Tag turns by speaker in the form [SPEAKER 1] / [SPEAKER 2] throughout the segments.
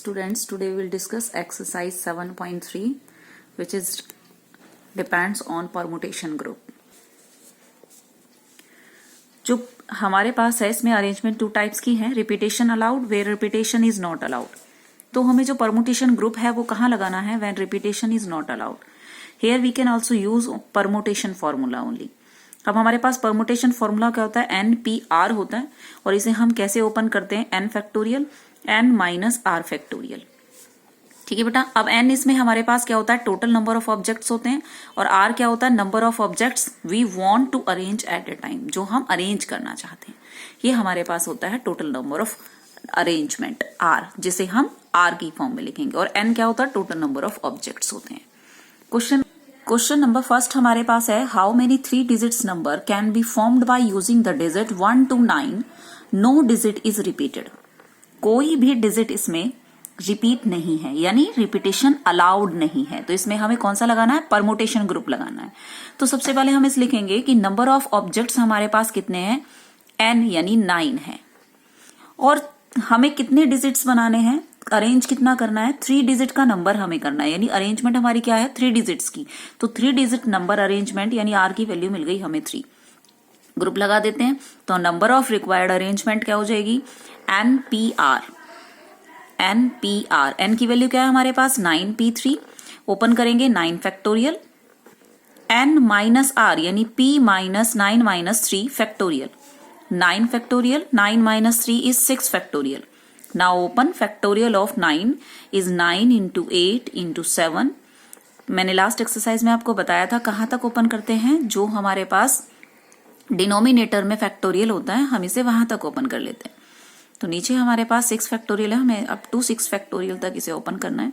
[SPEAKER 1] Students, today we will discuss exercise 7.3 which is depends on permutation group. जो हमारे पास है इसमें अरेंजमेंट टू टाइप्स की है, repetition allowed where repetition is not allowed. तो हमें जो परमुटेशन ग्रुप है वो कहाँ लगाना है? When repetition is not allowed. Here we can also use permutation formula only. अब हमारे पास परमुटेशन फॉर्मूला क्या होता है? NPR होता है और इसे हम कैसे ओपन करते हैं? n factorial n minus r factorial. ठीक है बेटा. अब n इसमें हमारे पास क्या होता है? टोटल नंबर ऑफ ऑब्जेक्ट्स होते हैं और r क्या होता है? Number of objects we want to arrange at a time, जो हम अरेंज करना चाहते हैं. ये हमारे पास होता है total number of arrangement r, जिसे हम r की फॉर्म में लिखेंगे. और n क्या होता है? टोटल नंबर ऑफ ऑब्जेक्ट्स होते हैं. क्वेश्चन नंबर फर्स्ट हमारे पास है, how many 3 digits number can be formed by using the digit 1 to 9. No digit is repeated. कोई भी डिजिट इसमें रिपीट नहीं है, यानी रिपीटेशन अलाउड नहीं है. तो इसमें हमें कौन सा लगाना है? परमुटेशन ग्रुप लगाना है. तो सबसे पहले हम इस लिखेंगे कि नंबर ऑफ ऑब्जेक्ट्स हमारे पास कितने हैं? n यानी 9 है. और हमें कितने डिजिट्स बनाने हैं? अरेंज कितना करना है? 3 डिजिट का नंबर हमें करना है, यानी अरेंजमेंट हमारी क्या है? 3 डिजिट्स की. तो 3 डिजिट नंबर अरेंजमेंट यानी r की वैल्यू मिल गई हमें 3. ग्रुप लगा देते हैं. तो नंबर ऑफ रिक्वायर्ड अरेंजमेंट क्या हो जाएगी? NPR. n की वैल्यू क्या है हमारे पास? 9p3. ओपन करेंगे 9 फैक्टोरियल n माइनस r यानी p minus 9 minus 3 factorial. 9 factorial 9 minus 3 is 6 factorial. Now open factorial of 9 is 9 into 8 into 7. मैंने लास्ट एक्सरसाइज में आपको बताया था कहां तक ओपन करते हैं? जो हमारे पास डिनोमिनेटर में फैक्टोरियल होता है हम इसे वहां तक ओपन कर लेते हैं. तो नीचे हमारे पास 6 फैक्टोरियल है, हमें अप टू 6 फैक्टोरियल तक इसे ओपन करना है.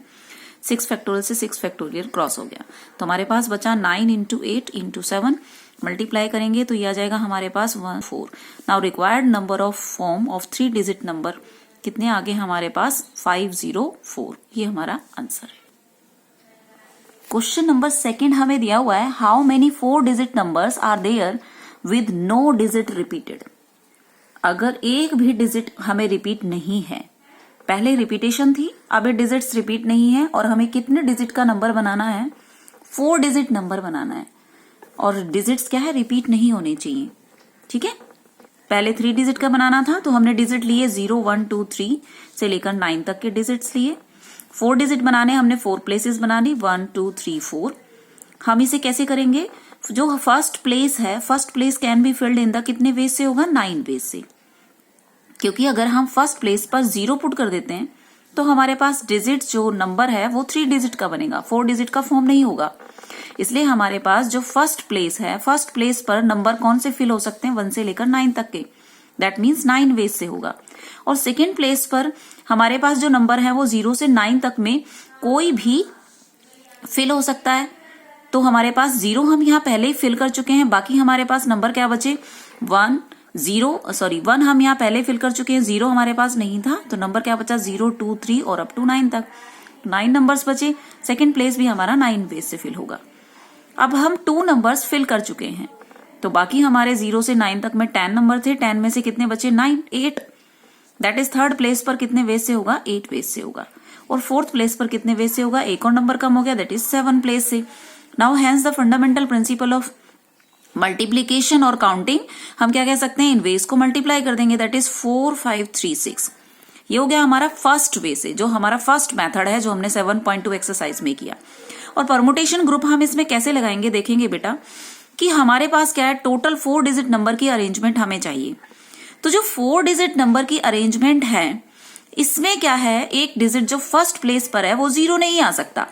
[SPEAKER 1] 6 फैक्टोरियल से 6 फैक्टोरियल क्रॉस हो गया. तो हमारे पास बचा 9 इंटू 8 इंटू 7. मल्टीप्लाई करेंगे तो ये आ जाएगा हमारे पास 4. Now required number of form of 3 digit number कितने आगे हमारे पास? 504. ये हमारा आंसर है. क्वेश्चन नंबर सेकंड हमें दिया हुआ है, how many 4 digit numbers are there with no digit repeated. अगर एक भी डिजिट हमें रिपीट नहीं है, पहले रिपीटेशन थी अब ये डिजिट्स रिपीट नहीं है, और हमें कितने डिजिट का नंबर बनाना है? 4 डिजिट नंबर बनाना है. और डिजिट्स क्या है? रिपीट नहीं होने चाहिए. ठीक है. पहले 3 डिजिट का बनाना था तो हमने डिजिट लिए 0 1 2 3 से लेकर 9 तक के डिजिट्स लिए. 4 डिजिट बनाने हमने 4 प्लेसेस बना ली 1 2 3 4. हम इसे कैसे करेंगे? जो फर्स्ट प्लेस है, first place can be filled in the कितने वेज से होगा? 9 वेज से. क्योंकि अगर हम फर्स्ट प्लेस पर 0 पुट कर देते हैं तो हमारे पास डिजिट जो नंबर है वो 3 डिजिट का बनेगा, 4 डिजिट का फॉर्म नहीं होगा. इसलिए हमारे पास जो फर्स्ट प्लेस है, फर्स्ट प्लेस पर नंबर कौन से फिल हो सकते हैं? 1 से लेकर 9 तक के. दैट मीन्स 9 वेज से होगा. और सेकेंड प्लेस पर हमारे पास जो नंबर है वो 0 से 9 तक में कोई भी फिल हो सकता है. तो हमारे पास 0 हम यहाँ पहले ही फिल कर चुके हैं. बाकी हमारे पास नंबर क्या बचे? 1 हम यहाँ पहले फिल कर चुके हैं. 0 हमारे पास नहीं था तो नंबर क्या बचा? 0 2 3 और अप टू 9 तक 9 नंबर्स बचे. सेकेंड प्लेस भी हमारा 9 वेज से फिल होगा. अब हम 2 नंबर्स फिल कर चुके हैं तो बाकी हमारे 0 से 9 तक में 10 नंबर थे. 10 में से कितने बचे? 9 8. दैट इज थर्ड प्लेस पर कितने वेज से होगा? 8 वेज से होगा. और फोर्थ प्लेस पर कितने वेज से होगा? एक और नंबर कम हो गया, दैट इज 7 प्लेस से. Now hence the fundamental principle of multiplication और काउंटिंग, हम क्या कह सकते हैं? इन वेज को मल्टीप्लाई कर देंगे, दैट इज 4 5 3 6. ये हो गया हमारा फर्स्ट वे से, जो हमारा फर्स्ट मेथड है जो हमने 7.2 एक्सरसाइज में किया. और परमुटेशन ग्रुप हम इसमें कैसे लगाएंगे देखेंगे बेटा, कि हमारे पास क्या है? टोटल 4 डिजिट नंबर की अरेंजमेंट हमें चाहिए. तो जो 4 डिजिट नंबर की अरेंजमेंट है इसमें क्या है? एक डिजिट जो फर्स्ट प्लेस पर है वो 0 नहीं आ सकता.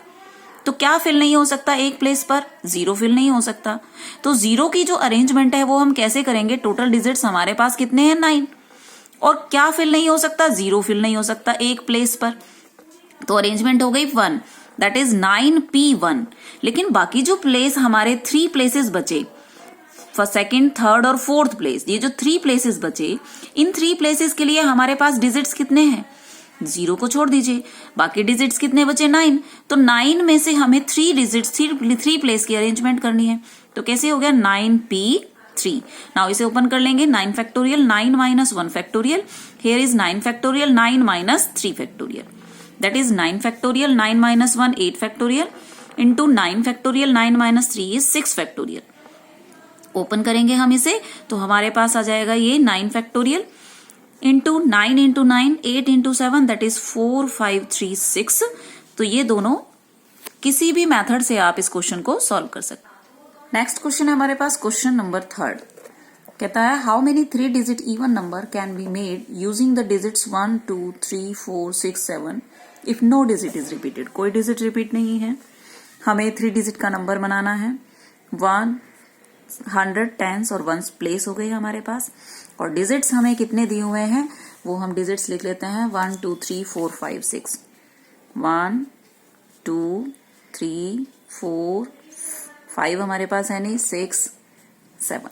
[SPEAKER 1] तो क्या फिल नहीं हो सकता? एक प्लेस पर 0 फिल नहीं हो सकता. तो 0 की जो अरेंजमेंट है वो हम कैसे करेंगे? टोटल डिजिट्स हमारे पास कितने हैं? 9. और क्या फिल नहीं हो सकता? 0 फिल नहीं हो सकता एक प्लेस पर. तो अरेंजमेंट हो गई 1, दैट इज 9p1. लेकिन बाकी जो प्लेस हमारे 3 प्लेसेस बचे, फर्स्ट सेकेंड थर्ड और फोर्थ प्लेस, ये जो 3 प्लेसेस बचे, इन 3 प्लेसेस के लिए हमारे पास डिजिट्स कितने हैं? 0 को छोड़ दीजिए, बाकी डिजिट्स कितने बचे? 9. तो 9 में से हमें 3 डिजिट्स 3 प्लेस की अरेंजमेंट करनी है. तो कैसे हो गया? 9p3. नाउ इसे ओपन कर लेंगे. 9 factorial 9 minus 1 factorial. Here is 9 factorial 9 minus 3 factorial. That is 9 factorial, 9 minus 1 8 factorial into 9 factorial, 9 minus 3 is 6 factorial. Open करेंगे हम इसे तो हमारे पास आ जाएगा ये 9 factorial into 9 into 9 8 into 7 that is 4 5 3 6। तो ये दोनों किसी भी मेथड से आप इस क्वेश्चन को सॉल्व कर सकते हैं। नेक्स्ट क्वेश्चन है हमारे पास क्वेश्चन नंबर 3। कहता है how many 3 digit even number can be made using the digits 1 2 3 4 6 7 if no digit is repeated. कोई डिजिट रिपीट नहीं है, हमें 3 डिजिट का नंबर बनाना है। 1 100 10s और 1s प्लेस हो गई हमारे पास, और डिजिट्स हमें कितने दिए हुए हैं वो हम डिजिट्स लिख लेते हैं 1 2 3 4 5 6। 1 2 3 4 5 हमारे पास है नहीं, 6 7,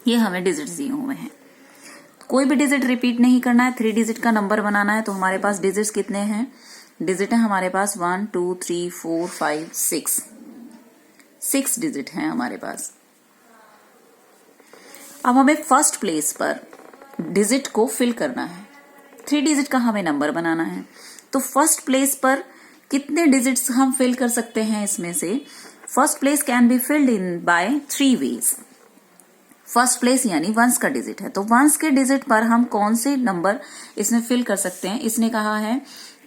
[SPEAKER 1] ये हमें डिजिट्स दिए हुए हैं। कोई भी डिजिट रिपीट नहीं करना है, 3 डिजिट का नंबर बनाना है। तो हमारे पास डिजिट्स कितने हैं, डिजिट है हमारे पास 1 2 3 4 5 6 डिजिट हैं हमारे पास। अब हमें फर्स्ट प्लेस पर डिजिट को फिल करना है, 3 डिजिट का हमें नंबर बनाना है। तो फर्स्ट प्लेस पर कितने डिजिट्स हम फिल कर सकते हैं, इसमें से first place can be filled in by 3 ways. First place यानी वंस का डिजिट है, तो वंस के डिजिट पर हम कौन से नंबर इसमें फिल कर सकते हैं। इसने कहा है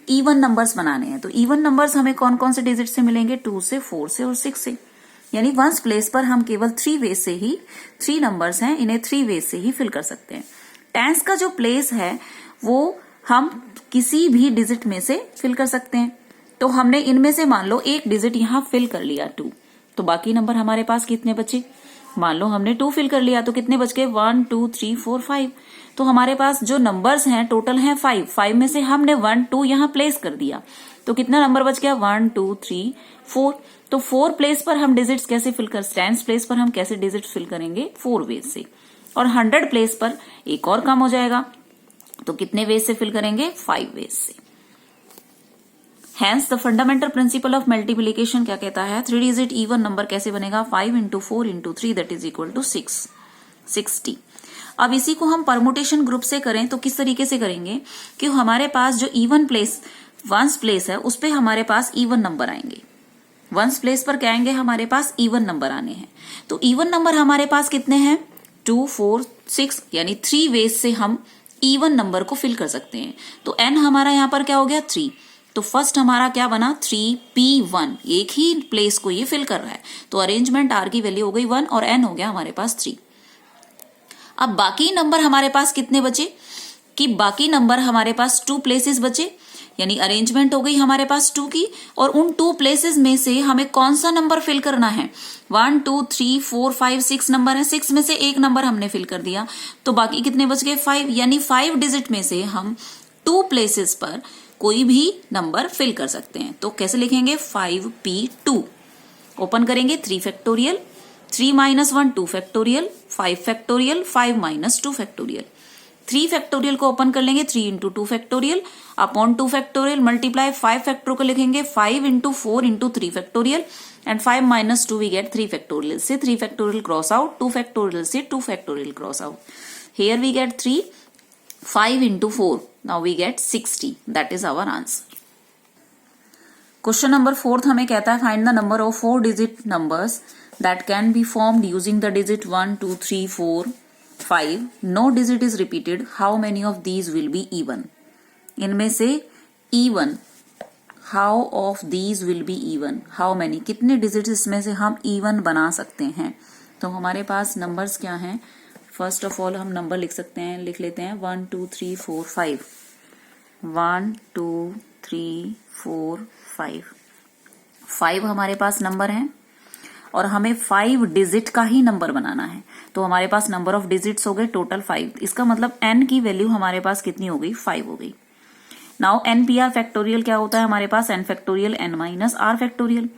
[SPEAKER 1] इवन नंबर्स बनाने हैं, तो इवन नंबर्स हमें कौन कौन से डिजिट से मिलेंगे, 2 से 4 से और 6 से। यानी वंस प्लेस पर हम केवल 3 वेज से ही, 3 नंबर्स हैं इन्हें 3 वेज से ही फिल कर सकते हैं। टेंस का जो प्लेस है वो हम किसी भी डिजिट में से फिल कर सकते हैं। तो हमने इनमें से मान लो एक डिजिट यहां फिल कर लिया 2, तो बाकी नंबर हमारे पास कितने बचे, मान लो हमने 2 फिल कर लिया तो कितने बच गए 1 2 3 4 5। तो हमारे पास जो नंबर्स हैं टोटल हैं 5 में से हमने 1 2 यहां प्लेस कर दिया, तो कितना नंबर बच गया 1 2 3 4। तो 4 प्लेस पर हम डिजिट्स कैसे फिल कर, 10 प्लेस पर हम कैसे डिजिट फिल करेंगे, 4 वेज से। और 100 प्लेस पर एक और कम हो जाएगा, तो कितने वेज से फिल करेंगे, 5 वेज से। Hence, the fundamental principle of multiplication क्या कहता है, 3 डिजिट इवन नंबर कैसे बनेगा, 5 into 4 into 3 that is equal to 60। अब इसी को हम परमुटेशन ग्रुप से करें तो किस तरीके से करेंगे कि हमारे पास जो इवन प्लेस वंस प्लेस है उस पे हमारे पास इवन नंबर आएंगे। वंस प्लेस पर क्या आएंगे, हमारे पास इवन नंबर आने हैं। तो इवन नंबर हमारे पास कितने हैं, 2 4 6, यानी 3 वेज से हम इवन नंबर को फिल कर सकते हैं। तो n हमारा यहाँ पर क्या हो गया 3, तो फर्स्ट हमारा क्या बना 3p1, एक ही प्लेस को ये फिल कर रहा है। तो अरेंजमेंट r की वैल्यू हो गई 1 और n हो गया हमारे पास 3। अब बाकी नंबर हमारे पास कितने बचे, कि बाकी नंबर हमारे पास 2 प्लेसेस बचे, यानी अरेंजमेंट हो गई हमारे पास 2 की। और उन 2 प्लेसेस में से हमें कौन सा नंबर फिल करना है, 1 2 3 4 5 6 नंबर है, 6 में से एक नंबर हमने फिल कर दिया, तो बाकी कितने बच गए 5। यानी 5 डिजिट में से हम 2 प्लेसेस पर कोई भी नंबर फिल कर सकते हैं। तो कैसे लिखेंगे, 5p2। ओपन करेंगे 3 factorial, 3 minus 1 2 factorial, 5 factorial, 5 minus 2 factorial. 3 factorial को ओपन कर लेंगे 3 into 2 factorial upon 2 factorial multiply 5 factor को लिखेंगे 5 into 4 into 3 factorial and 5 minus 2 we get 3 factorial से 3 फैक्टोरियल क्रॉस आउट, 2 फैक्टोरियल से 2 factorial cross out. Here we get 3, 5 into 4, now we get 60, that is our answer. Question number 4 हमें कहता है find the number of 4 digit numbers that can be formed using the digit 1 2 3 4 5. No digit is repeated. How many of these will be even? इनमें से even, how of these will be even? How many, कितने digit इसमें से हम even बना सकते हैं। तो हमारे पास नंबर्स क्या हैं, फर्स्ट ऑफ ऑल हम नंबर लिख सकते हैं, लिख लेते हैं 1 2 3 4 5, 1 2 3 4 5 हमारे पास नंबर हैं और हमें 5 डिजिट का ही नंबर बनाना है। तो हमारे पास नंबर ऑफ डिजिट्स हो गए टोटल 5। इसका मतलब n की वैल्यू हमारे पास कितनी हो गई, 5 हो गई। नाउ npr फैक्टोरियल क्या होता है हमारे पास, n factorial n minus r factorial.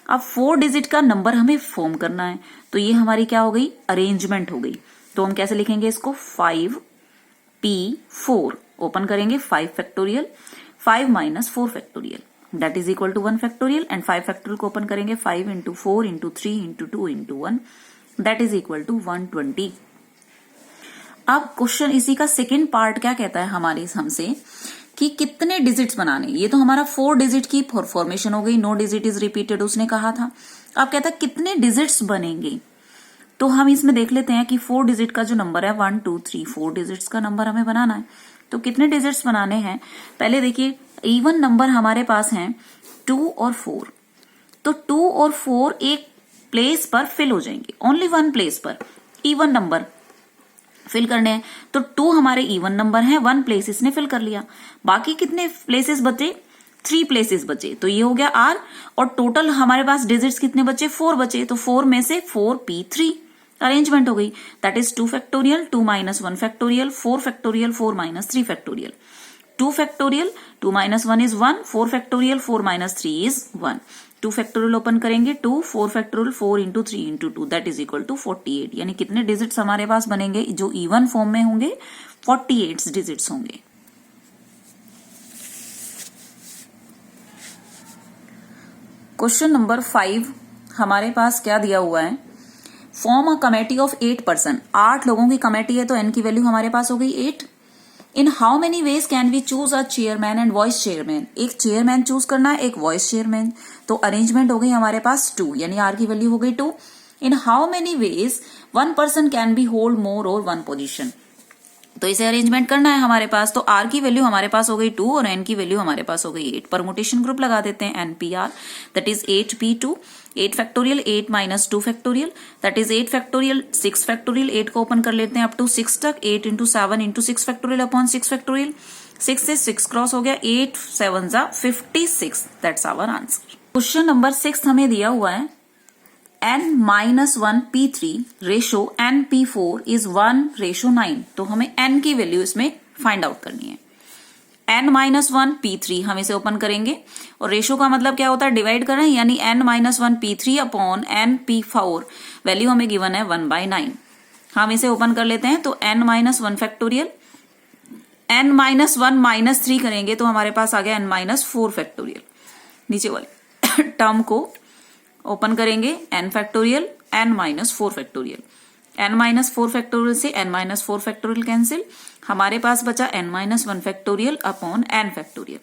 [SPEAKER 1] अब 4 डिजिट का नंबर हमें फॉर्म करना है, तो ये हमारी क्या हो गई, अरेंजमेंट हो गई। तो हम कैसे लिखेंगे इसको, 5p4। ओपन करेंगे 5 factorial, 5 minus 4 factorial that is equal to 1 factorial and 5 factorial को ओपन करेंगे 5 into 4 into 3 into 2 into 1 that is equal to 120। अब क्वेश्चन इसी का सेकेंड पार्ट क्या कहता है हमारे हमसे कि कितने डिजिट्स बनाने। ये तो हमारा 4 डिजिट की फॉर्मेशन हो गई, नो डिजिट इज रिपीटेड उसने कहा था। अब कहता है कितने डिजिट्स बनेंगे, तो हम इसमें देख लेते हैं कि 4 डिजिट का जो नंबर है 1 2 3 4 डिजिट्स का नंबर हमें बनाना है। तो कितने डिजिट्स बनाने हैं, पहले देखिए इवन नंबर हमारे पास हैं 2 और 4, तो 2 और 4 एक प्लेस पर फिल हो जाएंगे, ओनली वन प्लेस पर इवन नंबर फिल करने हैं। तो 2 हमारे इवन नंबर हैं, 1 प्लेस इसने फिल कर लिया। बाकी कितने प्लेसेस बचे, 3 प्लेसेस बचे, तो ये हो गया R। और टोटल हमारे पास डिजिट्स कितने बचे, 4 बचे, तो 4 में से 4p3 अरेंजमेंट हो गई। That is 2 factorial 2 minus 1 factorial 4 factorial 4 minus 3 factorial 2 factorial 2 minus 1 is 1 4 factorial 4 minus 3 is 1 2 factorial open करेंगे 2 4 factorial 4 into 3 into 2 that is equal to 48। यानी कितने डिजिट्स हमारे पास बनेंगे जो इवन फॉर्म में होंगे, 48 डिजिट्स होंगे। क्वेश्चन नंबर 5 हमारे पास क्या दिया हुआ है, form a committee of 8 person, 8 लोगों की कमेटी है, तो एन की वैल्यू हमारे पास हो गई 8। In how many ways can we choose a chairman and vice chairman, एक चेयरमैन चूज करना है, एक वॉइस चेयरमैन, तो अरेंजमेंट हो गई हमारे पास 2, यानी आर की वैल्यू हो गई 2। इन how many veg 1 person can be hold मोर और 1 पोजीशन, तो इसे अरेंजमेंट करना है हमारे पास, तो आर की वैल्यू हमारे पास हो गई 2 और एन की वैल्यू हमारे पास हो गई 8। परमुटेशन ग्रुप लगा देते हैं, NPR that is 8p2 8 factorial 8 minus 2 factorial that is 8 factorial 6 factorial 8 को ओपन कर लेते हैं अप टू 6 तक, 8 into 7 into 6 factorial upon 6 factorial, 6 से 6 क्रॉस हो गया, 8 7 जा 56, that's our answer. Question number 6 हमें दिया हुआ है n minus 1 p3 ratio n p4 is 1:9, तो हमें n की वैल्यू इसमें फाइंड आउट करनी है। n माइनस 1 p3 हम इसे ओपन करेंगे, और रेशो का मतलब क्या होता है, डिवाइड करना है, यानी n minus 1 p3 upon n p4 value हमें गिवन है 1/9। हम इसे ओपन कर लेते हैं, तो n minus 1 factorial n minus 1 minus 3 करेंगे तो हमारे पास आ गया n माइनस 4 फैक्टोरियल। नीचे वाले टर्म को ओपन करेंगे n factorial n minus 4 factorial, n minus 4 factorial से n माइनस 4 फैक्टोरियल कैंसिल, हमारे पास बचा n minus 1 factorial upon n factorial.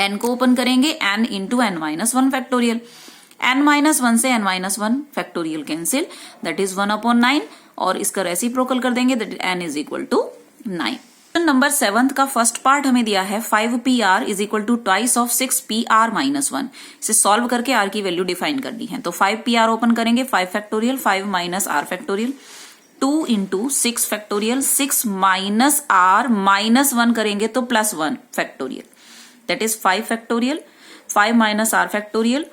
[SPEAKER 1] n को ओपन करेंगे n into n minus 1 factorial, n minus 1 से n minus 1 factorial cancel, that is 1/9, और इसका reciprocal कर देंगे, that n is equal to 9। Number 7 का फर्स्ट पार्ट हमें दिया है 5pr is equal to twice of 6pr minus 1। इसे सॉल्व करके r की वैल्यू डिफाइन करनी है, तो 5pr ओपन करेंगे 5 factorial 5 minus r factorial 2 into 6 factorial 6 minus r minus 1 करेंगे तो plus 1 factorial, that is 5 factorial 5 minus r factorial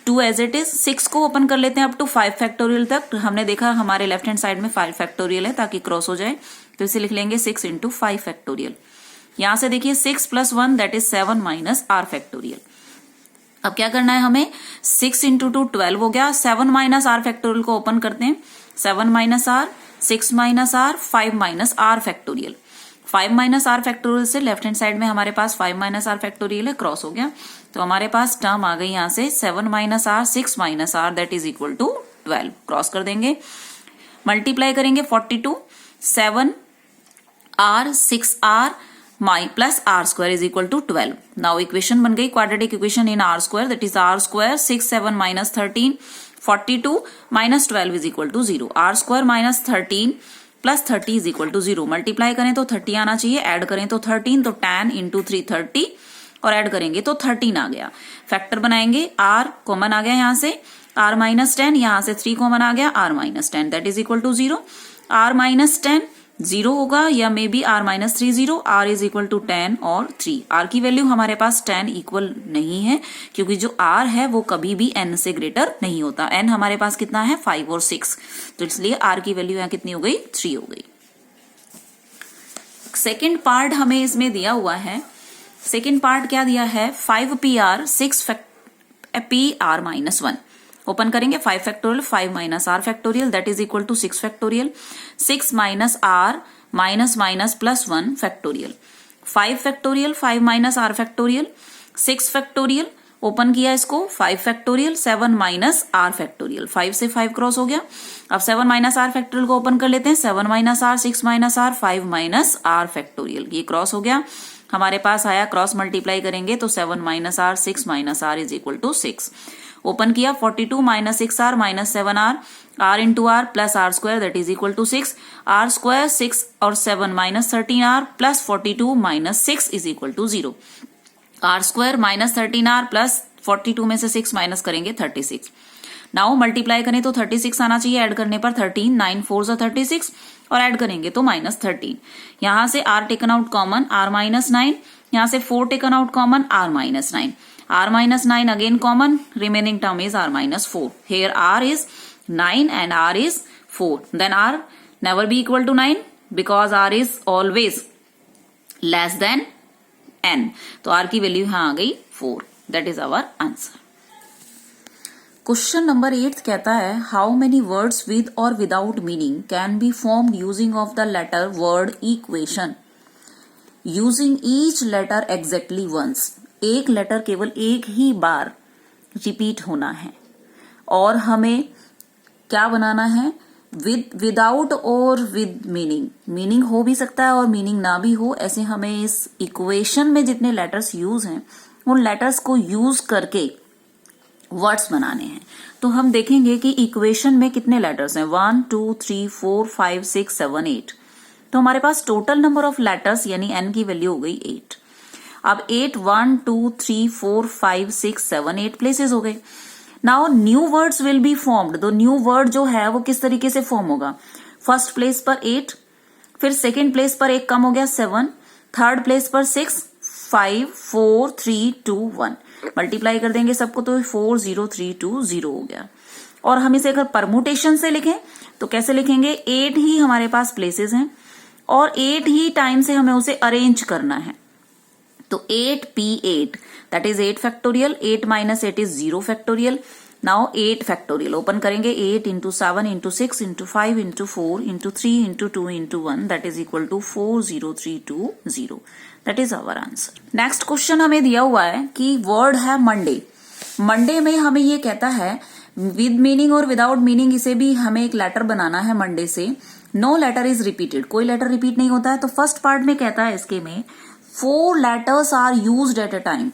[SPEAKER 1] 2 as it is. 6 को ओपन कर लेते हैं अप टू 5 फैक्टोरियल तक, हमने देखा हमारे लेफ्ट हैंड साइड में 5 फैक्टोरियल है ताकि क्रॉस हो जाए, तो इसे लिख लेंगे 6 इंटू 5 फैक्टोरियल। यहां से देखिए 6 plus 1 that is 7 minus r factorial. अब क्या करना है हमें, 6 इंटू 2 12 हो गया, 7 माइनस r फैक्टोरियल को ओपन करते हैं, 7 minus r 6 minus r 5 minus r factorial. 5 minus r factorial से लेफ्ट हैंड साइड में हमारे पास 5 माइनस r फैक्टोरियल है, क्रॉस हो गया, तो हमारे पास टर्म आ गई यहां से 7 minus r 6 minus r that is equal to 12, cross कर देंगे, मल्टीप्लाई करेंगे 42 7 r 6r plus r square is equal to 12। Now equation बन गई quadratic equation in r square, that is r square 6 7 minus 13 42 minus 12 is equal to 0, r square minus 13 plus 30 is equal to 0। Multiply करें तो 30 आना चाहिए, add करें तो 13, तो 10 into 3 30, और ऐड करेंगे तो 13 आ गया। फैक्टर बनाएंगे, r कॉमन आ गया यहाँ से, r माइनस 10, यहाँ से 3 कॉमन आ गया, r minus 10 that is equal to 0। r minus 10 0 होगा, या maybe r minus 3 0, r is equal to 10 और 3। r की वैल्यू हमारे पास 10 इक्वल नहीं है, क्योंकि जो r है वो कभी भी n से ग्रेटर नहीं होता। n हमारे पास कितना है 5 और 6, तो इसलिए r की वैल्यू यहाँ कितनी हो गई 3 हो गई। सेकेंड पार्ट हमें इसमें दिया हुआ है, सेकेंड पार्ट क्या दिया है 5pr 6pr माइनस 1 ओपन करेंगे, 5 factorial 5 minus r factorial that is equal to 6 factorial 6 minus r minus minus plus 1 factorial 5 factorial 5 minus r factorial 6 factorial open किया इसको 5 फैक्टोरियल 7 माइनस r फैक्टोरियल 5 से 5 cross हो गया। अब 7 माइनस r फैक्टोरियल को open कर लेते हैं, 7 minus r 6 minus r 5 minus r factorial, ये क्रॉस हो गया। हमारे पास आया, क्रॉस मल्टीप्लाई करेंगे तो 7 minus r 6 minus r is equal to 6। Open किया 42 minus 6r minus 7r, r into r plus r square that is equal to 6, r square 6 और 7 minus 13r plus 42 minus 6 is equal to 0। R square minus 13r plus 42 में से 6 minus करेंगे 36। Now multiply करें तो 36 आना चाहिए, add करने पर 13, 9 4 जा 36 और ऐड करेंगे तो माइनस 13। यहां से r taken out common, r minus 9, यहां से 4 taken out common, r minus 9, r minus 9 again common, remaining term is r minus 4. Here r is 9 and r is 4. Then r never be equal to 9 because r is always less than n. तो r की value यहां आ गई 4. That is our answer. Question number 8 कहता है how many words with or without meaning can be formed using of the letter word equation using each letter exactly once. एक letter केवल एक ही बार repeat होना है और हमें क्या बनाना है, विदाउट और विद मीनिंग। मीनिंग हो भी सकता है और मीनिंग ना भी हो, ऐसे हमें इस इक्वेशन में जितने लेटर्स यूज हैं उन लेटर्स को यूज करके वर्ड्स बनाने हैं। तो हम देखेंगे कि इक्वेशन में कितने लेटर्स हैं, 1 2 3 4 5 6 7 8। तो हमारे पास टोटल नंबर ऑफ लेटर्स यानी n की वैल्यू हो गई 8। अब 8 1 2 3 4 5 6 7 8 प्लेसेस हो गए। Now new words will be formed. तो न्यू वर्ड जो है वो किस तरीके से फॉर्म होगा, फर्स्ट प्लेस पर 8, फिर सेकेंड प्लेस पर एक कम हो गया 7, थर्ड प्लेस पर 6 5 4 3 2 1, मल्टीप्लाई कर देंगे सबको तो 4 0 3 2 0 हो गया। और हम इसे अगर परमुटेशन से लिखें तो कैसे लिखेंगे, 8 ही हमारे पास प्लेसेस हैं और 8 ही टाइम से हमें उसे अरेंज करना है। तो 8p8 that is 8 factorial, 8 minus 8 is 0 factorial. Now 8 factorial open करेंगे, 8 into 7 into 6 into 5 into 4 into 3 into 2 into 1 that is equal to 40320। That is our answer. Next question हमें दिया हुआ है कि वर्ड है मंडे। मंडे में हमें ये कहता है विद मीनिंग और विदाउट मीनिंग, इसे भी हमें एक लेटर बनाना है मंडे से। नो लेटर इज रिपीटेड, कोई लेटर रिपीट नहीं होता है। तो फर्स्ट पार्ट में कहता है इसके में 4 letters are used at a time।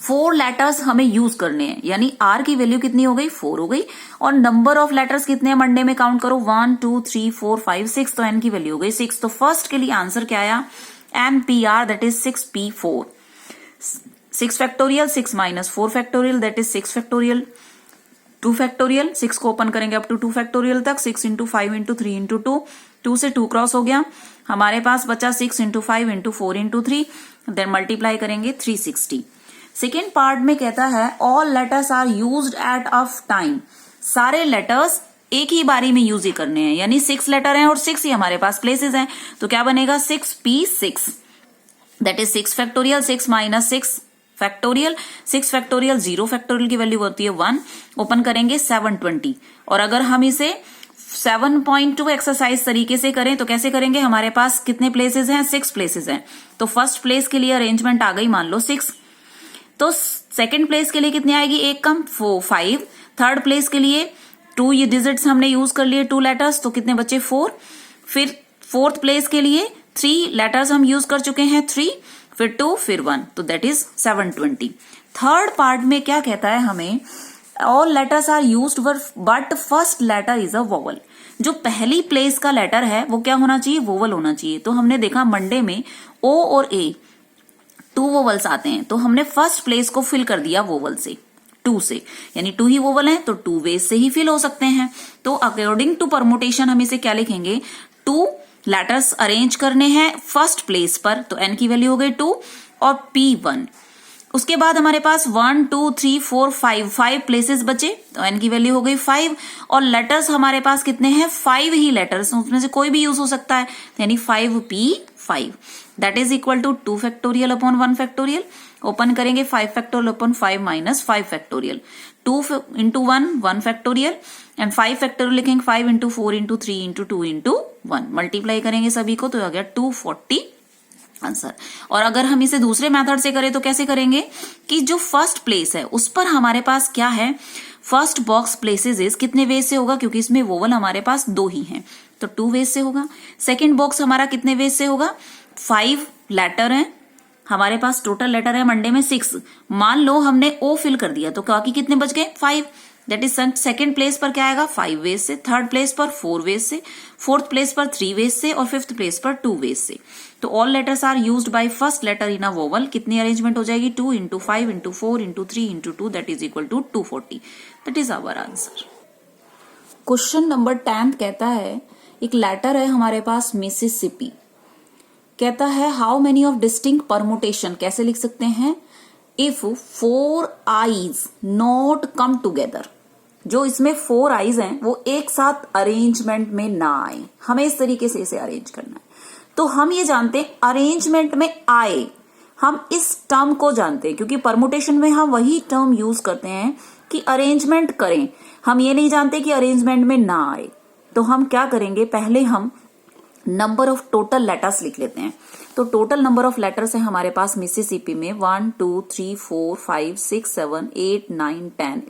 [SPEAKER 1] 4 letters हमें यूज करने हैं, यानी R की वैल्यू कितनी हो गई, 4 हो गई। और नंबर ऑफ लेटर्स कितने हैं मंडे में, काउंट करो 1 2 3 4 5 6, तो n की वैल्यू हो गई 6। तो फर्स्ट के लिए आंसर क्या आया, NPR that is 6p4। 6 factorial 6 minus 4 factorial that is 6 factorial. 2 factorial 6 को ओपन करेंगे अप टू 2 फैक्टोरियल तक, 6 इंटू 5 इंटू 3 इंटू 2, 2 से 2 क्रॉस हो गया, हमारे पास बचा 6 into 5 into 4 into 3, then multiply करेंगे 360। सेकेंड पार्ट में कहता है all letters are used at of time. सारे लेटर्स एक ही बारी में यूज ही करने हैं, यानी 6 लेटर हैं और 6 ही हमारे पास प्लेसेस हैं। तो क्या बनेगा 6p6 that is 6 factorial, 6 minus 6 factorial, 6 factorial 0 factorial की वैल्यू होती है 1। ओपन करेंगे 720। और अगर हम इसे 7.2 एक्सरसाइज तरीके से करें तो कैसे करेंगे, हमारे पास कितने प्लेसेस हैं, 6 प्लेसेस हैं। तो फर्स्ट प्लेस के लिए अरेंजमेंट आ गई मान लो 6, तो सेकंड प्लेस के लिए कितनी आएगी, एक कम 5। थर्ड प्लेस के लिए 2 ये डिजिट्स हमने यूज कर लिए 2 लेटर्स, तो कितने बचे 4। फिर फोर्थ प्लेस के लिए 3 लेटर्स हम यूज कर चुके हैं 3, फिर 2 फिर 1, तो दैट इज 720। थर्ड पार्ट में क्या कहता है हमें, all letters are used but first letter is a vowel. जो पहली प्लेस का लेटर है वो क्या होना चाहिए, वोवल होना चाहिए। तो हमने देखा मंडे में ओ और ए 2 वोवल्स आते हैं, तो हमने फर्स्ट प्लेस को फिल कर दिया वोवल से 2 से, यानी 2 ही वोवल हैं तो 2 वेज से ही फिल हो सकते हैं। तो अकॉर्डिंग टू परमुटेशन हम इसे क्या लिखेंगे, 2 लेटर्स अरेंज करने हैं फर्स्ट प्लेस पर, तो n की वैल्यू हो गई 2 और p1। उसके बाद हमारे पास 1 2 3 4 5 प्लेसेस बचे, तो n की वैल्यू हो गई 5। और लेटर्स हमारे पास कितने हैं, 5 ही लेटर्स, उसमें से कोई भी यूज हो सकता है, यानी 5p5 that is equal to 2 factorial upon 1 factorial. Open करेंगे 5 factorial upon 5 minus 5 factorial, 2 into 1 factorial and 5 factorial लिखेंगे 5 into 4 into 3 into 2 into 1, multiply करेंगे सभी को तो आ गया 240 आंसर। और अगर हम इसे दूसरे मेथड से करें तो कैसे करेंगे कि जो फर्स्ट प्लेस है उस पर हमारे पास क्या है, फर्स्ट बॉक्स प्लेसेस इज कितने वेज से होगा, क्योंकि इसमें वोवल हमारे पास 2 ही हैं तो 2 वेज से होगा। सेकंड बॉक्स हमारा कितने वेज से होगा, 5 लेटर हैं हमारे पास टोटल लेटर है मंडे में 6। मान लो हमने ओ फिल कर दिया तो बाकी कितने बच गए 5। दैट इज सेकंड प्लेस पर क्या आएगा 5 वेज से, थर्ड प्लेस पर 4 वेज से, फोर्थ प्लेस पर 3 वेज से और फिफ्थ प्लेस पर 2 वेज से। तो all letters are used by first letter in a vowel. कितनी अरेंजमेंट हो जाएगी 2 into 5 into 4 into 3 into 2 that is equal to 240। That is our answer. Question number 10 कहता है एक लेटर है हमारे पास मिसिसिपी। कहता है how many of distinct permutation, कैसे लिख सकते हैं, if 4 eyes not come together. जो इसमें 4 आईज हैं वो एक साथ अरेंजमेंट में ना आए, हमें इस तरीके से इसे अरेंज करना है। तो हम ये जानते हैं अरेंजमेंट में आए, हम इस टर्म को जानते हैं क्योंकि परमुटेशन में हम वही टर्म यूज करते हैं कि अरेंजमेंट करें। हम ये नहीं जानते कि अरेंजमेंट में ना आए। तो हम क्या करेंगे, पहले हम नंबर ऑफ टोटल लेटर्स लिख लेते हैं। तो टोटल नंबर ऑफ लेटर्स है हमारे पास मिसिसिपी में 1 2 3 4 5 6 7 8 9 10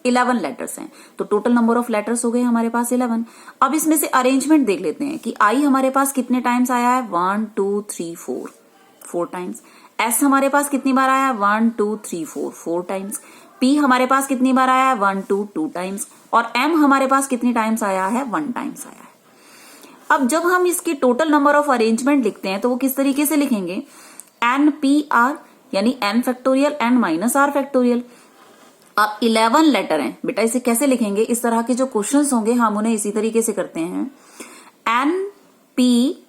[SPEAKER 1] 11 लेटर्स हैं। तो टोटल नंबर ऑफ लेटर्स हो गए हमारे पास 11। अब इसमें से अरेंजमेंट देख लेते हैं कि आई हमारे पास कितने टाइम्स आया है 1 2 3 4 टाइम्स। एस हमारे पास कितनी बार आया है 1 2 3 4 टाइम्स। पी हमारे पास कितनी बार आया है 1 2 टाइम्स। और एम हमारे पास कितनी टाइम्स आया है 1 टाइम्स आया है। अब जब हम इसकी टोटल नंबर ऑफ अरेंजमेंट लिखते हैं तो वो किस तरीके से लिखेंगे, एन पी आर यानी एन factorial n minus r factorial. अब 11 लेटर हैं बेटा, इसे कैसे लिखेंगे, इस तरह के जो क्वेश्चंस होंगे हम उन्हें इसी तरीके से करते हैं। एन पी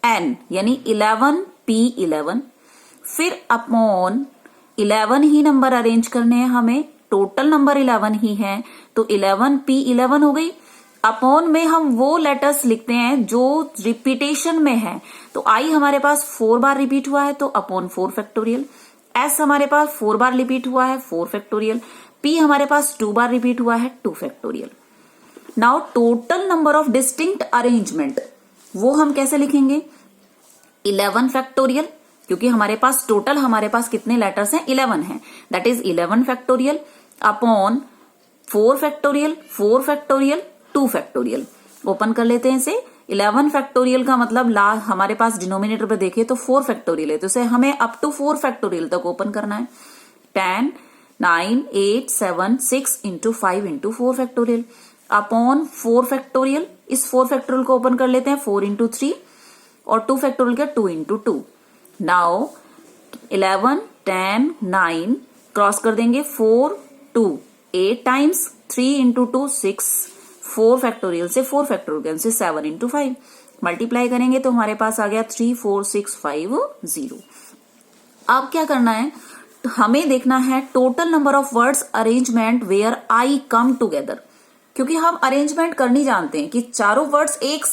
[SPEAKER 1] एन यानी 11 पी 11, फिर अपॉन 11 ही नंबर अरेंज करने हैं हमें, टोटल नंबर 11 ही है तो 11 पी 11 हो गई। अपॉन में हम वो लेटर्स लिखते हैं जो रिपीटेशन में है। तो आई हमारे पास 4 बार रिपीट हुआ है तो अपॉन 4 फैक्टोरियल। एस हमारे पास 4 बार रिपीट हुआ है 4 फैक्टोरियल। पी हमारे पास 2 बार रिपीट हुआ है 2 factorial. Now total number of distinct arrangement वो हम कैसे लिखेंगे, 11 फैक्टोरियल, क्योंकि हमारे पास टोटल हमारे पास कितने लेटर्स हैं 11 हैं। That is 11 factorial upon 4 factorial 4 factorial 2 factorial. Open कर लेते हैं इसे। 11 फैक्टोरियल का मतलब हमारे पास डिनोमिनेटर पे देखे तो 4 फैक्टोरियल है, तो इसे हमें अप टू 4 फैक्टोरियल तक ओपन करना है। 10 9 8 7 6 into 5 into 4 factorial upon 4 factorial. इस 4 फैक्टोरियल को ओपन कर लेते हैं 4 इंटू 3 और 2 फैक्टोरियल का 2 इंटू 2। नाउ 11 10 9 क्रॉस कर देंगे 4 2 8 टाइम्स, 3 इंटू 2 6, 4 फैक्टोरियल से 4 फैक्टोरियल से 7 इंटू 5 मल्टीप्लाई करेंगे तो हमारे पास आ गया 3 4 6 5 0। अब क्या करना है, हमें देखना है total number of words arrangement where I come together, क्योंकि हम अरेंजमेंट करनी जानते हैं कि चारों वर्ड्स एक साथ